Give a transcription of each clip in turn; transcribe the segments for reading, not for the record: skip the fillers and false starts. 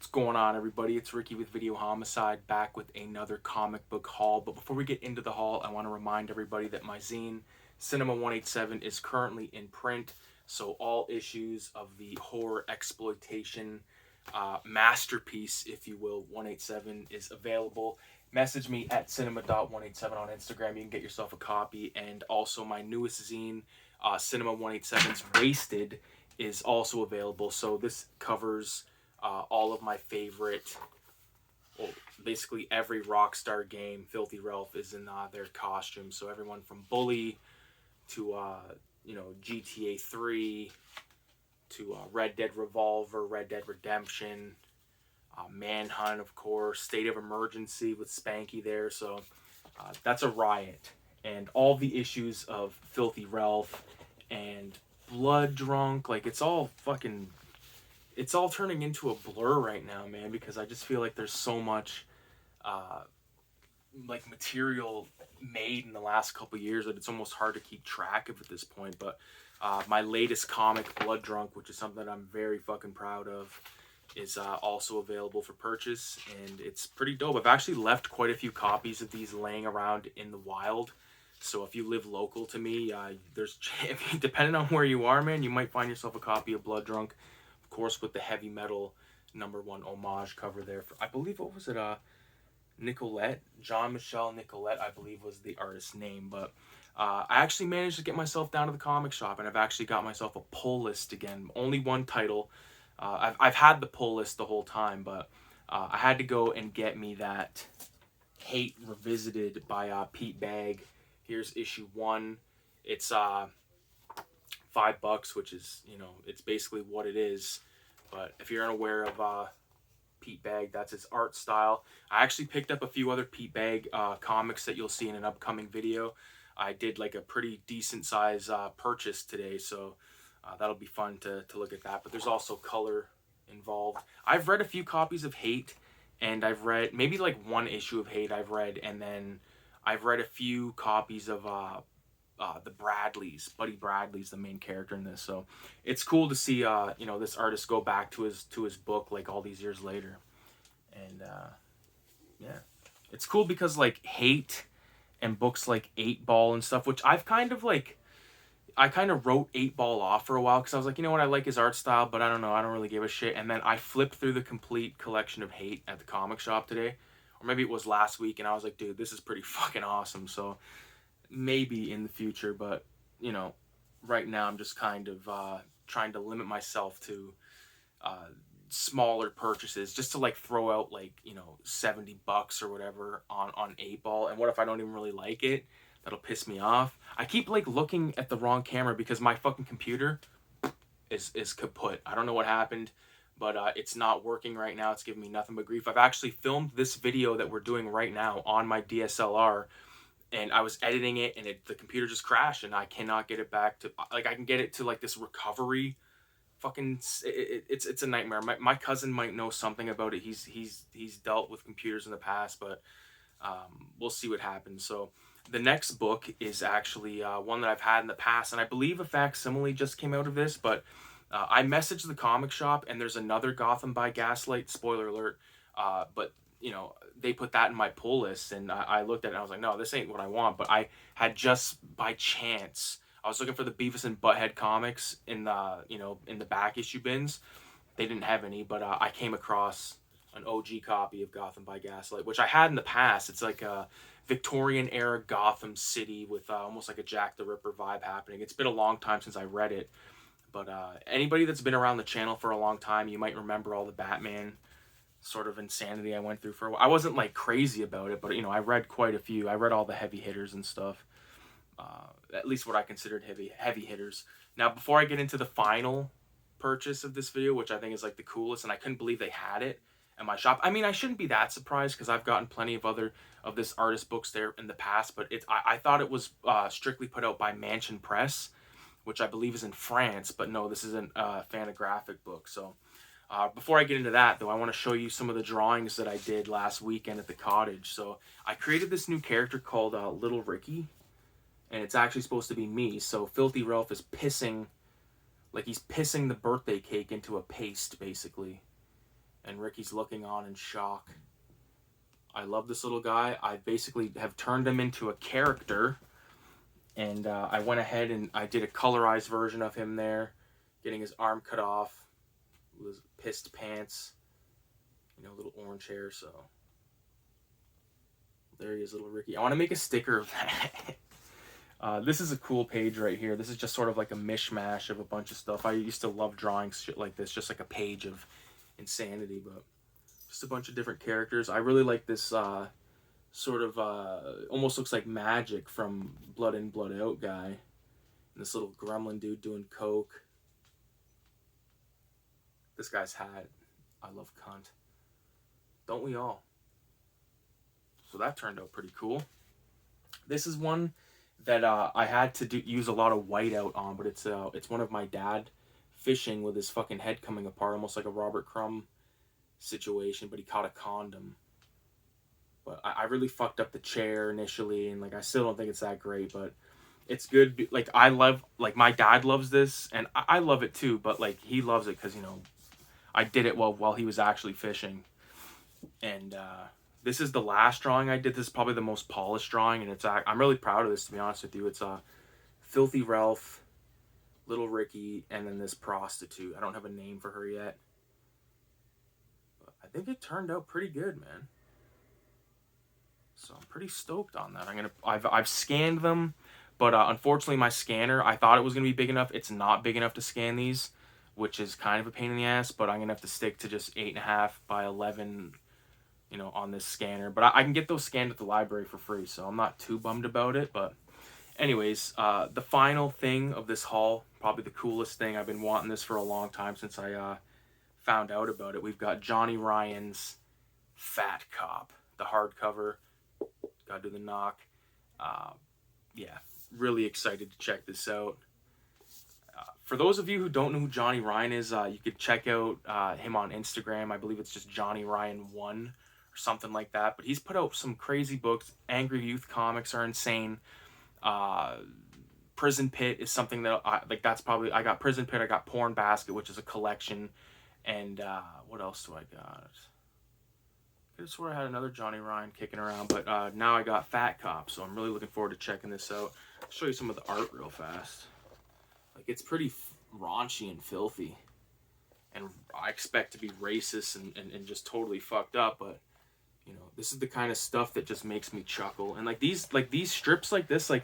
What's going on, everybody? It's Ricky with Video Homicide, back with another comic book haul. But before we get into the haul, I want to remind everybody that my zine, Cinema 187, is currently in print. So all issues of the horror exploitation masterpiece, if you will, 187 is available. Message me at cinema.187 on Instagram. You can get yourself a copy. And also my newest zine, Cinema 187's Wasted, is also available. So this covers all of my favorite, well, basically every Rockstar game. Filthy Ralph is in their costume. So everyone from Bully to GTA 3 to Red Dead Revolver, Red Dead Redemption, Manhunt, of course, State of Emergency with Spanky there. So that's a riot. And all the issues of Filthy Ralph and Blood Drunk, like it's all turning into a blur right now, man, because I just feel like there's so much like material made in the last couple years that it's almost hard to keep track of at this point. But my latest comic, Blood Drunk, which is something that I'm very fucking proud of, is also available for purchase, and it's pretty dope. I've actually left quite a few copies of these laying around in the wild. So if you live local to me, there's depending on where you are, man, you might find yourself a copy of Blood Drunk, of course, with the heavy metal #1 homage cover there. For, I believe, what was it? Nicolette, Jean-Michel Nicolette, I believe was the artist's name. But I actually managed to get myself down to the comic shop, and I've actually got myself a pull list again. Only one title. I've had the pull list the whole time, but I had to go and get me that Hate Revisited by Pete Bagge. Here's issue 1. It's $5, which is, it's basically what it is. But if you're unaware of Pete Bagge, that's his art style. I actually picked up a few other Pete Bagge comics that you'll see in an upcoming video. I did like a pretty decent size purchase today, so that'll be fun to look at that. But there's also color involved. I've read a few copies of Hate, and I've read maybe like one issue of Hate I've read, and then I've read a few copies of the Bradleys. Buddy Bradley's the main character in this, so it's cool to see this artist go back to his book like all these years later. And yeah, it's cool because like Hate and books like 8 Ball and stuff, which I've kind of like, I kind of wrote 8 Ball off for a while because I was like, you know what, I like his art style, but I don't know, I don't really give a shit. And then I flipped through the complete collection of Hate at the comic shop today, or maybe it was last week, and I was like, dude, this is pretty fucking awesome. So maybe in the future, but right now I'm just kind of trying to limit myself to smaller purchases, just to like throw out like $70 or whatever on 8 Ball. And what if I don't even really like it? That'll piss me off. I keep like looking at the wrong camera because my fucking computer is kaput. I don't know what happened, but it's not working right now. It's giving me nothing but grief. I've actually filmed this video that we're doing right now on my DSLR, and I was editing it, and the computer just crashed, and I cannot get it back to, like, I can get it to like this recovery fucking, it's a nightmare. My cousin might know something about it. He's dealt with computers in the past, but we'll see what happens. So the next book is actually one that I've had in the past, and I believe a facsimile just came out of this, but I messaged the comic shop, and there's another Gotham by Gaslight, spoiler alert, but they put that in my pull list, and I looked at it and I was like, no, this ain't what I want. But I had just by chance, I was looking for the Beavis and Butthead comics in the in the back issue bins. They didn't have any, but I came across an OG copy of Gotham by Gaslight, which I had in the past. It's like a Victorian era Gotham City with almost like a Jack the Ripper vibe happening. It's been a long time since I read it, but anybody that's been around the channel for a long time, you might remember all the Batman sort of insanity I went through for a while. I wasn't like crazy about it, but I read quite a few. I read all the heavy hitters and stuff, at least what I considered heavy hitters. Now, before I get into the final purchase of this video, which I think is like the coolest, and I couldn't believe they had it at my shop. I mean, I shouldn't be that surprised because I've gotten plenty of other of this artist books there in the past, but I thought it was strictly put out by Mansion Press, which I believe is in France, but no, this is a Fantagraphic book. So before I get into that, though, I want to show you some of the drawings that I did last weekend at the cottage. So I created this new character called Little Ricky, and it's actually supposed to be me. So Filthy Ralph is pissing, like he's pissing the birthday cake into a paste, basically. and Ricky's looking on in shock. I love this little guy. I basically have turned him into a character, and I went ahead and I did a colorized version of him there, getting his arm cut off, with his pissed pants, you know, little orange hair. So there he is, little Ricky. I want to make a sticker of that. This is a cool page right here. This is just sort of like a mishmash of a bunch of stuff. I used to love drawing shit like this, just like a page of insanity, but just a bunch of different characters. I really like this sort of almost looks like Magic from Blood In, Blood Out guy. And this little gremlin dude doing coke. This guy's hat. I love cunt. Don't we all? So that turned out pretty cool. This is one that I had to use a lot of whiteout on, but it's one of my dad fishing with his fucking head coming apart, almost like a Robert Crumb situation, but he caught a condom. But I really fucked up the chair initially, and like I still don't think it's that great, but it's good. Like I love, like my dad loves this, and I love it too, but like he loves it because, you know, I did it while he was actually fishing. And this is the last drawing I did. This is probably the most polished drawing, and I'm really proud of this, to be honest with you. It's Filthy Ralph, Little Ricky, and then this prostitute. I don't have a name for her yet, but I think it turned out pretty good, man. So I'm pretty stoked on that. I've scanned them, but unfortunately my scanner, I thought it was gonna be big enough. It's not big enough to scan these, which is kind of a pain in the ass. But I'm gonna have to stick to just 8.5 by 11, you know, on this scanner. But I can get those scanned at the library for free, so I'm not too bummed about it. But anyways, the final thing of this haul, probably the coolest thing. I've been wanting this for a long time since I found out about it. We've got Johnny Ryan's Fatcop, the hardcover. Gotta do the knock. Yeah, really excited to check this out. For those of you who don't know who Johnny Ryan is, you could check out him on Instagram. I believe it's just Johnny Ryan 1 or something like that. But he's put out some crazy books. Angry Youth comics are insane. Prison Pit is something that I got Prison Pit, I got Porn Basket, which is a collection, and what else do I got? I swear I had another Johnny Ryan kicking around, but now I got Fatcop, so I'm really looking forward to checking this out. I'll show you some of the art real fast. Like, it's pretty raunchy and filthy, and I expect to be racist and just totally fucked up, but you know, this is the kind of stuff that just makes me chuckle. And like these strips like this, like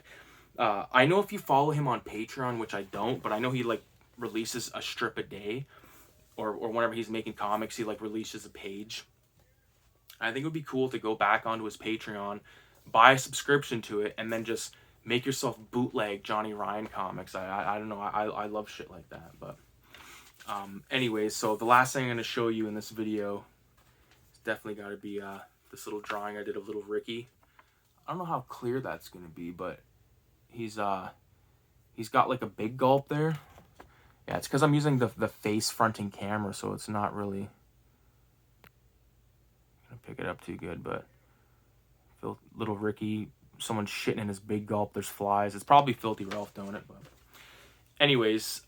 I know if you follow him on Patreon, which I don't, but I know he like releases a strip a day, or whenever he's making comics, he like releases a page. I think it would be cool to go back onto his Patreon, buy a subscription to it, and then just make yourself bootleg Johnny Ryan comics. I don't know. I love shit like that. But anyways, so the last thing I'm going to show you in this video is definitely got to be this little drawing I did of little Ricky. I don't know how clear that's going to be, but he's got like a big gulp there. Yeah, it's because I'm using the face fronting camera, so it's not really pick it up too good. But little Ricky, someone's shitting in his big gulp. There's flies. It's probably Filthy Ralph doing it. But anyways,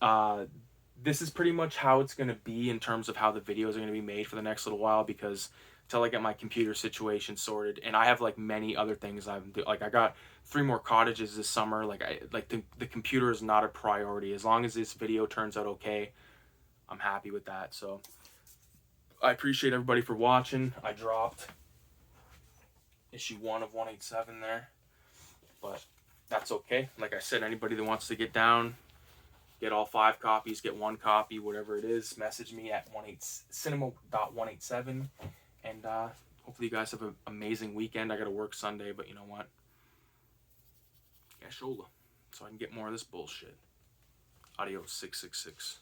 this is pretty much how it's going to be in terms of how the videos are going to be made for the next little while, because until I get my computer situation sorted, and I have like many other things I got 3 more cottages this summer. The computer is not a priority. As long as this video turns out okay, I'm happy with that. So I appreciate everybody for watching. I dropped issue 1 of 187 there, but that's okay. Like I said, anybody that wants to get down, get all 5 copies, get 1 copy, whatever it is, message me at cinema.187, and hopefully you guys have an amazing weekend. I gotta work Sunday, but you know what? Gashola, so I can get more of this bullshit. Adios, 666.